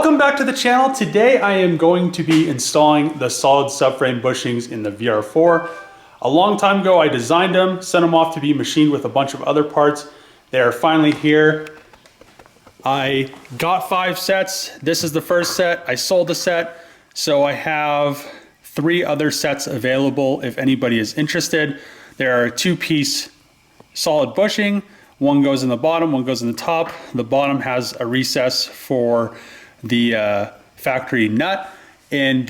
Welcome back to the channel. Today I am going to be installing the solid subframe bushings in the VR4. A long time ago I designed them, sent them off to be machined with a bunch of other parts. They are finally here. I got 5 sets. This is the first set. I sold the set, so I have 3 other sets available if anybody is interested. There are a 2-piece solid bushing. One goes in the bottom, one goes in the top. The bottom has a recess for the factory nut, and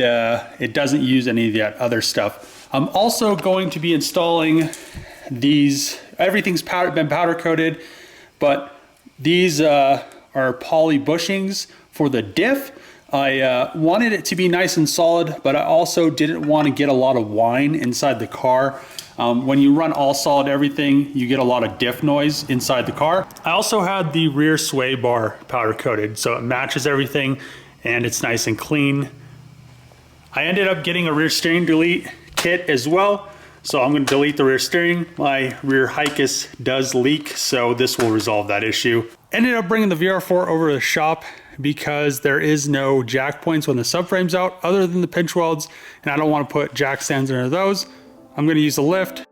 it doesn't use any of that other stuff. I'm also going to be installing these. Everything's been powder coated, but these are poly bushings for the diff. I wanted it to be nice and solid, but I also didn't want to get a lot of whine inside the car. When you run all solid everything, you get a lot of diff noise inside the car. I also had the rear sway bar powder coated, so it matches everything and it's nice and clean. I ended up getting a rear steering delete kit as well, so I'm going to delete the rear steering. My rear Hicus does leak, so this will resolve that issue. Ended up bringing the VR4 over to the shop because there is no jack points when the subframe's out other than the pinch welds, and I don't want to put jack stands under those. I'm going to use a lift.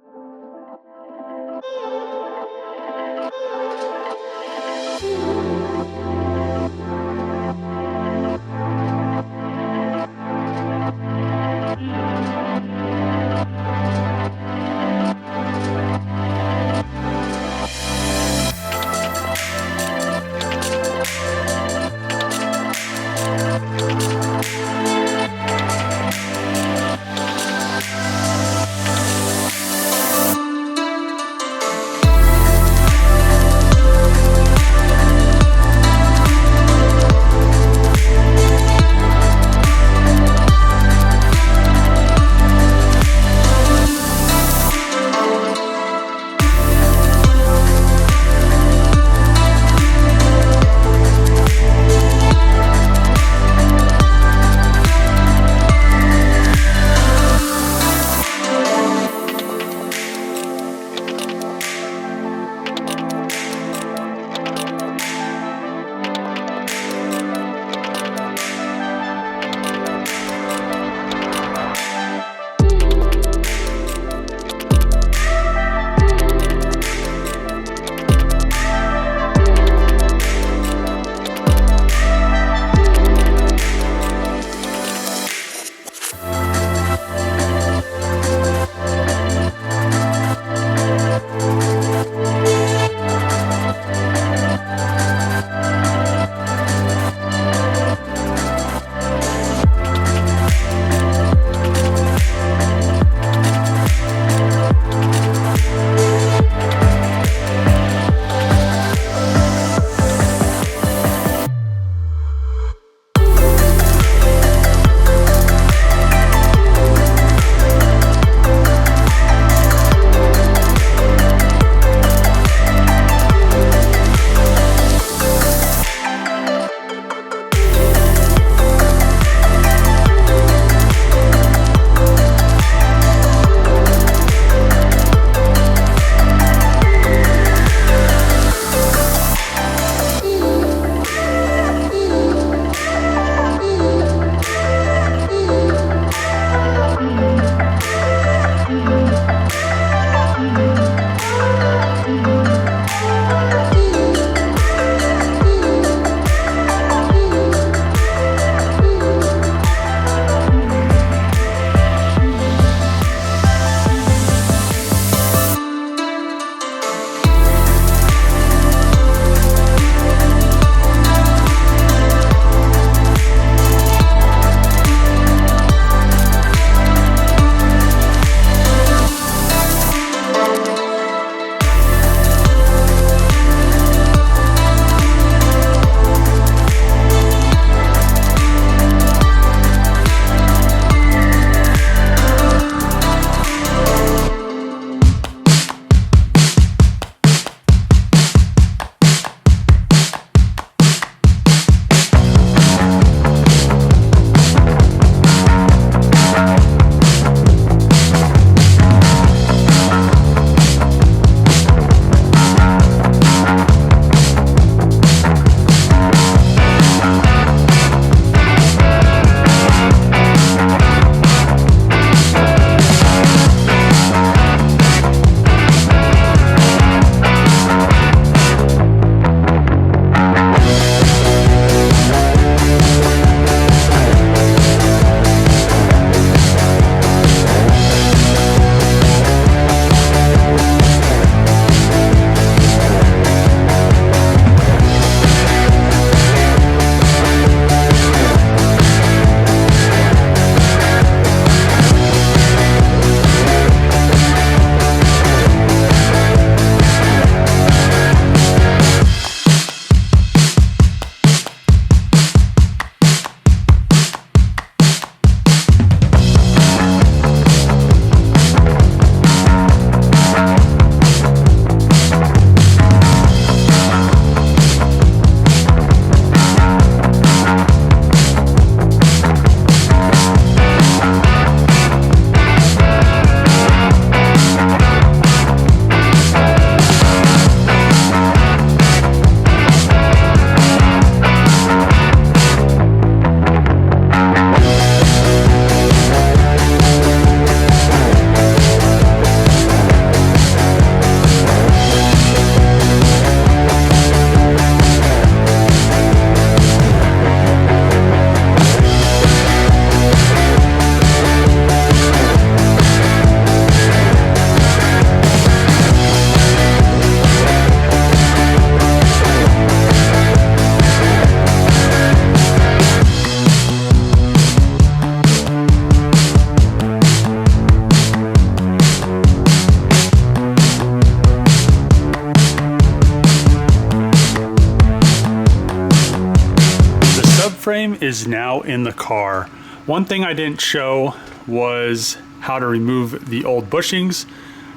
is now in the car. One thing I didn't show was how to remove the old bushings.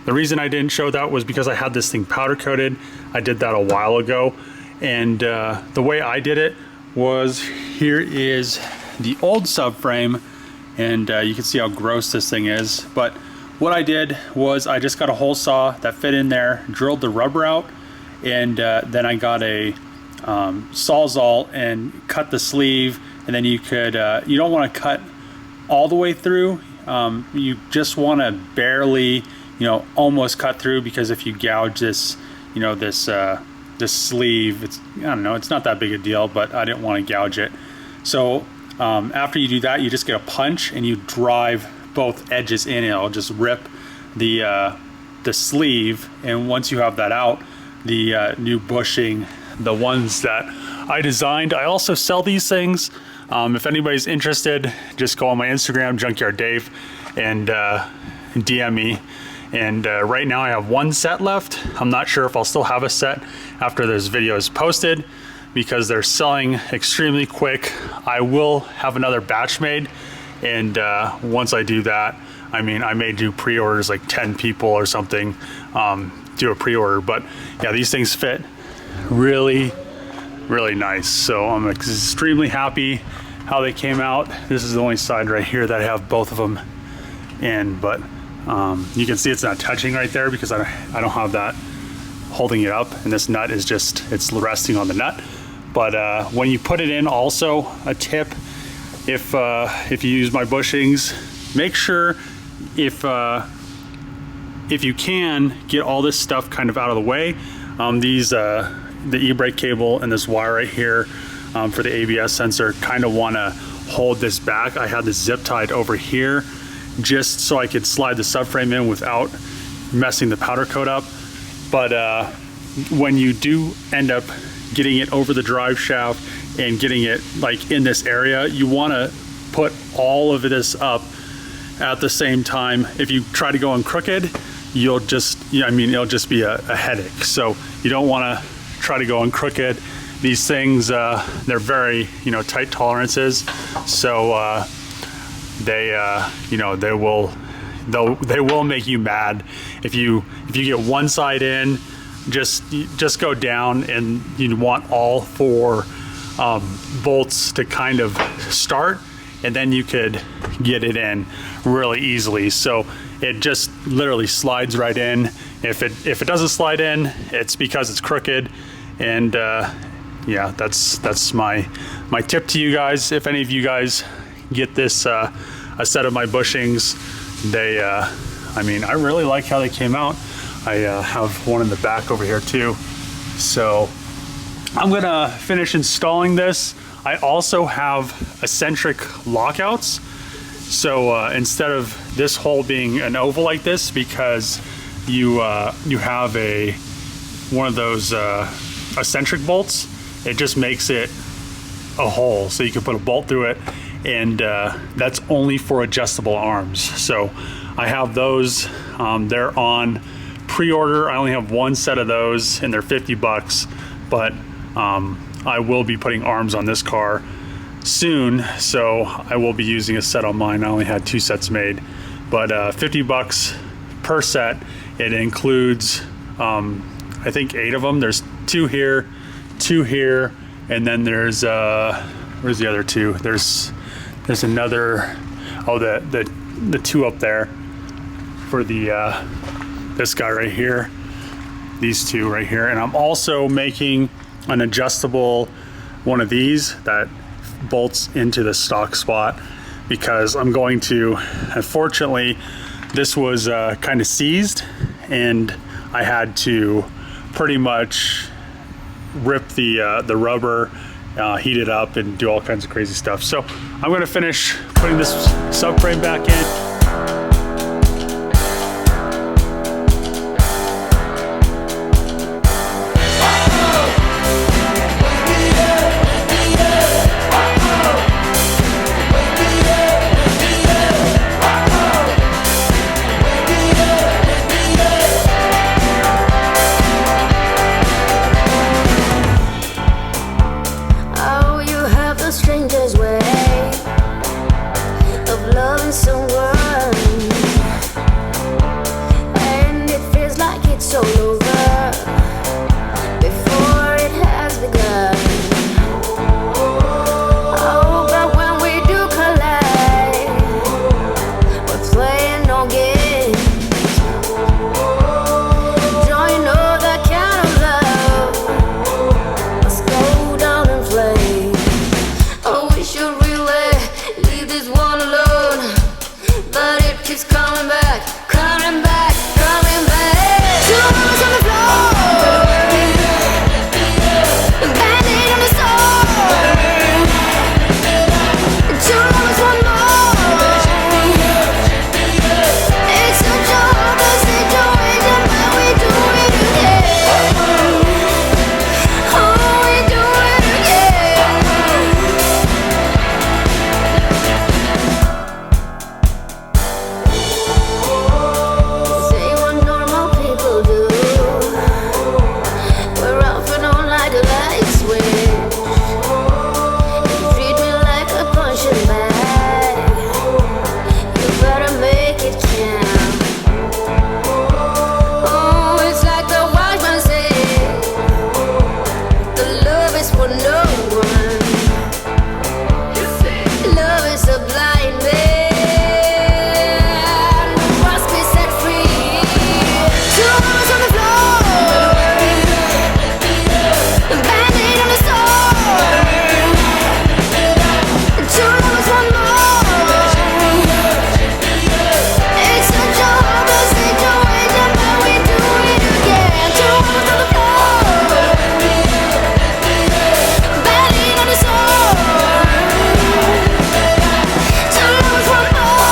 The reason I didn't show that was because I had this thing powder coated. I did that a while ago. And the way I did it was, here is the old subframe, and you can see how gross this thing is. But what I did was I just got a hole saw that fit in there, drilled the rubber out, and then I got a Sawzall and cut the sleeve. And then you could, you don't want to cut all the way through. You just want to barely, almost cut through, because if you gouge this, this sleeve, it's, I don't know, it's not that big a deal, but I didn't want to gouge it. So after you do that, you just get a punch and you drive both edges in, and it'll just rip the sleeve. And once you have that out, the new bushing, the ones that I designed, I also sell these things. If anybody's interested, just go on my Instagram, Junkyard Dave, and DM me. And right now I have one set left. I'm not sure if I'll still have a set after this video is posted, because they're selling extremely quick. I will have another batch made, and once I do that, I may do pre-orders, like 10 people or something, do a pre-order. But yeah, these things fit really nice. So I'm extremely happy how they came out. This is the only side right here that I have both of them in, but you can see it's not touching right there because I don't have that holding it up, and this nut is just, it's resting on the nut. But when you put it in, also a tip, if you use my bushings, make sure if you can, get all this stuff kind of out of the way. The e-brake cable and this wire right here for the ABS sensor kind of want to hold this back. I had this zip tied over here just so I could slide the subframe in without messing the powder coat up. But when you do end up getting it over the drive shaft and getting it like in this area, you want to put all of this up at the same time. If you try to go in crooked, you'll just, it'll just be a headache. So you don't want to try to go in crooked. These things, they're very, tight tolerances. So they will make you mad if you get one side in. Just go down, and you want all four bolts to kind of start, and then you could get it in really easily. So it just literally slides right in. If it doesn't slide in, it's because it's crooked. And yeah, that's my tip to you guys. If any of you guys get this a set of my bushings, they I really like how they came out. I have one in the back over here too. So I'm gonna finish installing this. I also have eccentric lockouts. So instead of this hole being an oval like this, because you have one of those eccentric bolts, it just makes it a hole, so you can put a bolt through it, and that's only for adjustable arms. So I have those. They're on pre-order. I only have one set of those, and they're 50 bucks, but I will be putting arms on this car soon, so I will be using a set on mine. I only had 2 sets made, but 50 bucks per set. It includes I think 8 of them. There's 2 here, 2 here, and then there's where's the other 2? There's another, oh, the 2 up there for the this guy right here, these 2 right here. And I'm also making an adjustable one of these that bolts into the stock spot, because I'm going to, unfortunately, this was kind of seized, and I had to pretty much rip the rubber, heat it up, and do all kinds of crazy stuff. So I'm going to finish putting this subframe back in. Strangers way keeps coming back, coming back, coming back. Two lovers on the floor, Band-Aid on the store. Two lovers, one more. It's such a hopeless situation, but we do it again. Oh, we do it again. Say what normal people do. We're off and on like a light switch. You treat me like a punching bag. You better make it count. Oh, it's like the wise man said, the love is for no one. Love is a blind man who must be set free. Two lovers on the floor, Band-Aid on the store. Two lovers, one more. It's such a hopeless situation, but we do it again. Two lovers on the floor, Band-Aid on the store. Two lovers, one more.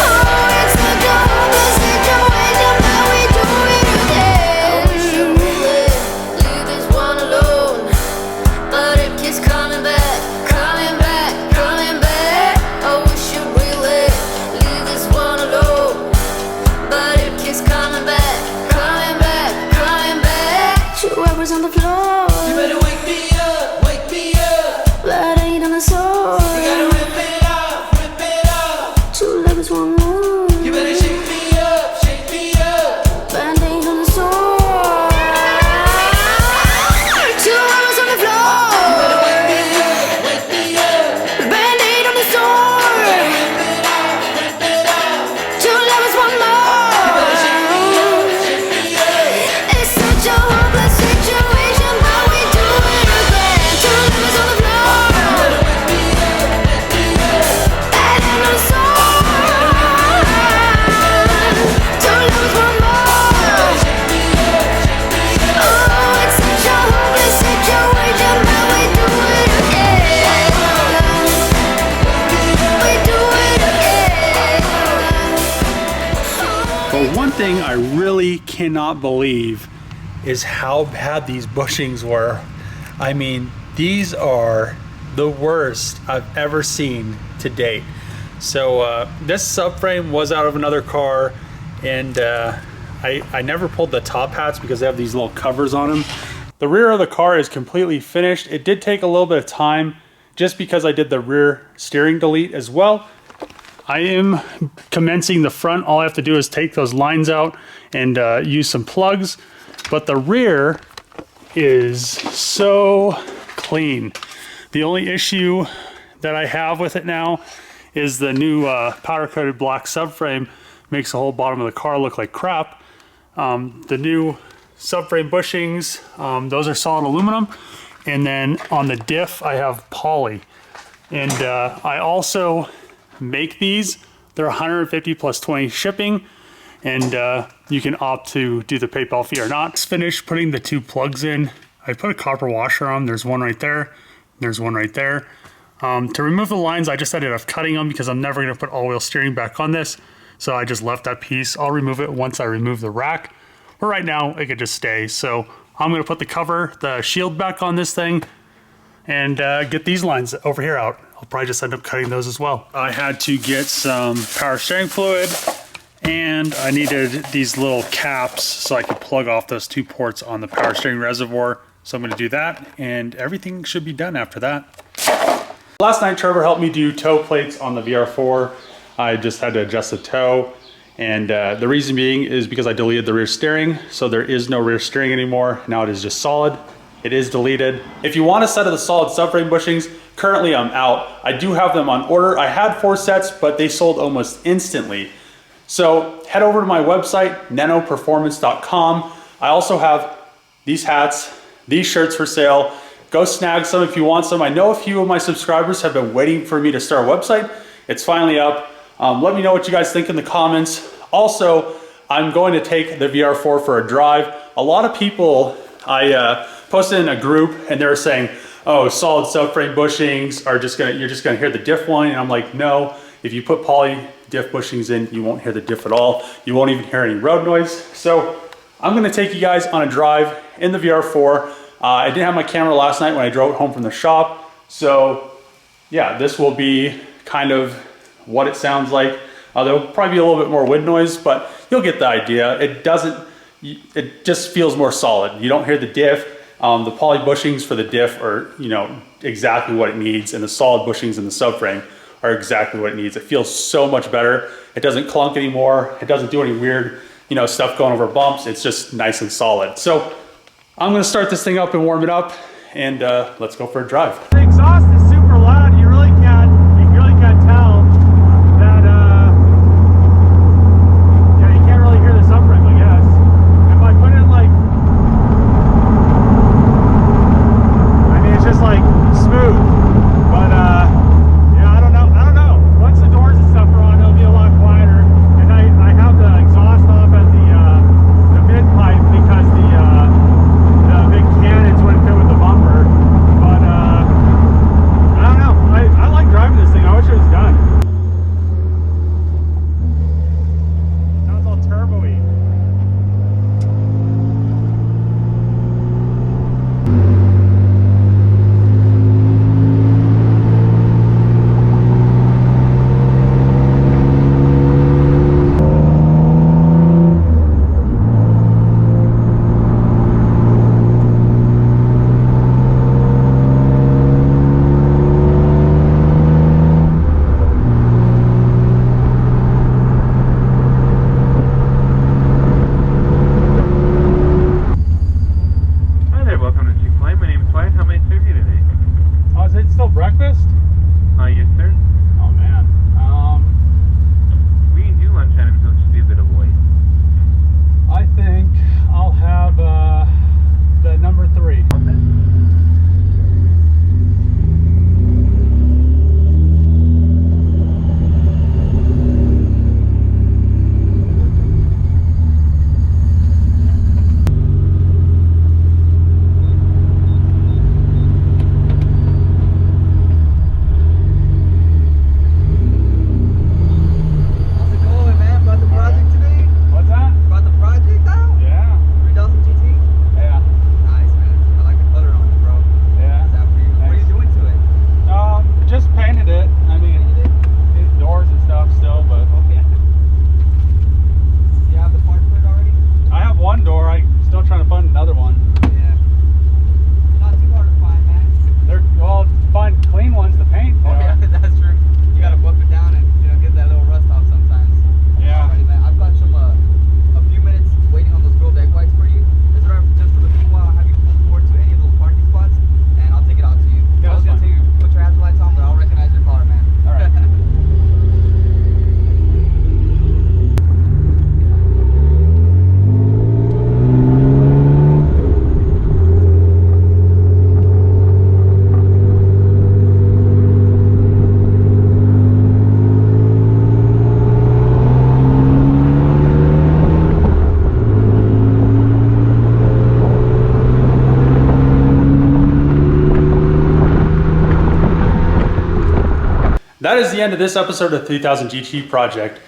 Oh, it's such a hopeless situation, but we do it again. Leave this one alone, but it keeps coming back, coming back, coming back. Oh, we should really leave this one alone, but it keeps coming back, coming back, coming back. Two rappers on the floor, You better wake me up, wake me up. Band-Aid on the sword. You gotta rip it off, rip it off. Two lovers, one more. You better shake me up, shake me up. Band-Aid on the sword. Two lovers on the floor, Wake me up, Band-Aid on the sword. rip it off. Two lovers, one more. It's such a hopeless situation, but we do it again. Two lovers on the floor, Band-Aid on the sword. Two lovers, one more. Oh, it's such a hopeless situation, but we do it again. We do it again. But one thing I really cannot believe is how bad these bushings were. I mean, these are the worst I've ever seen to date. So this subframe was out of another car, and I never pulled the top hats because they have these little covers on them. The rear of the car is completely finished. It did take a little bit of time just because I did the rear steering delete as well. I am commencing the front. All I have to do is take those lines out and use some plugs. But the rear is so clean. The only issue that I have with it now is the new powder-coated black subframe makes the whole bottom of the car look like crap. The new subframe bushings, those are solid aluminum. And then on the diff, I have poly. And I also make these. They're 150 plus 20 shipping, and you can opt to do the PayPal fee or not. It's finished putting the two plugs in. I put a copper washer on. There's one right there. There's one right there. To remove the lines, I just ended up cutting them because I'm never going to put all-wheel steering back on this. So I just left that piece. I'll remove it once I remove the rack. But right now, it could just stay. So I'm going to put the cover, the shield back on this thing, and get these lines over here out. I'll probably just end up cutting those as well. I had to get some power steering fluid, and I needed these little caps so I could plug off those two ports on the power steering reservoir. So I'm going to do that, and everything should be done after that. Last night, Trevor helped me do toe plates on the VR4. I just had to adjust the toe, and the reason being is because I deleted the rear steering, so there is no rear steering anymore. Now it is just solid. It is deleted. If you want a set of the solid subframe bushings, currently I'm out. I do have them on order. I had 4 sets, but they sold almost instantly. So head over to my website, nennoperformance.com. I also have these hats, these shirts for sale. Go snag some if you want some. I know a few of my subscribers have been waiting for me to start a website, It's finally up. Let me know what you guys think in the comments. Also, I'm going to take the VR4 for a drive. A lot of people, I posted in a group and they were saying, oh, solid subframe bushings are you're just gonna hear the diff whine. And I'm like, no, if you put poly diff bushings in, you won't hear the diff at all. You won't even hear any road noise. So I'm gonna take you guys on a drive in the VR4. I didn't have my camera last night when I drove home from the shop. So yeah, this will be kind of what it sounds like. There'll probably be a little bit more wind noise, but you'll get the idea. It just feels more solid. You don't hear the diff. The poly bushings for the diff are, exactly what it needs, and the solid bushings in the subframe are exactly what it needs. It feels so much better. It doesn't clunk anymore. It doesn't do any weird, stuff going over bumps. It's just nice and solid. So I'm gonna start this thing up and warm it up, and let's go for a drive. The exhaust is super loud. You really can't tell that, you can't really hear the subframe, I guess. If I put in like, it's just like smooth, but yeah, I don't know. Once the doors and stuff are on, it'll be a lot quieter. And I have the exhaust off at the mid pipe because the big cannons wouldn't fit with the bumper. But I don't know. I like driving this thing. I wish it was done. Sounds all turbo-y. Breakfast? Yes, sir. Oh man. We can do lunch items, it'll just be a bit of wait. I think I'll have the number 3. That is the end of this episode of the 3000 GT project.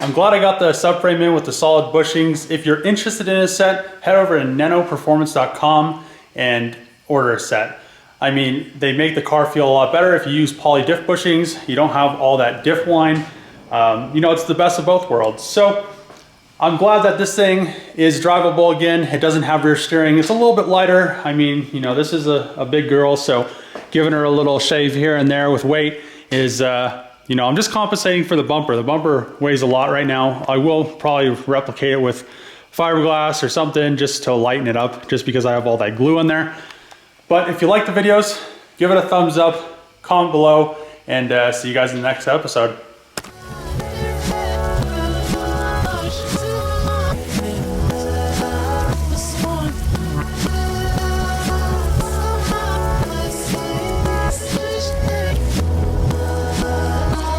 I'm glad I got the subframe in with the solid bushings. If you're interested in a set, head over to nennoperformance.com and order a set. I mean, they make the car feel a lot better if you use poly diff bushings. You don't have all that diff whine. It's the best of both worlds. So I'm glad that this thing is drivable again. It doesn't have rear steering. It's a little bit lighter. I mean, this is a big girl, so giving her a little shave here and there with weight is, I'm just compensating for the bumper. The bumper weighs a lot right now. I will probably replicate it with fiberglass or something just to lighten it up, just because I have all that glue in there. But if you like the videos, give it a thumbs up, comment below, and see you guys in the next episode.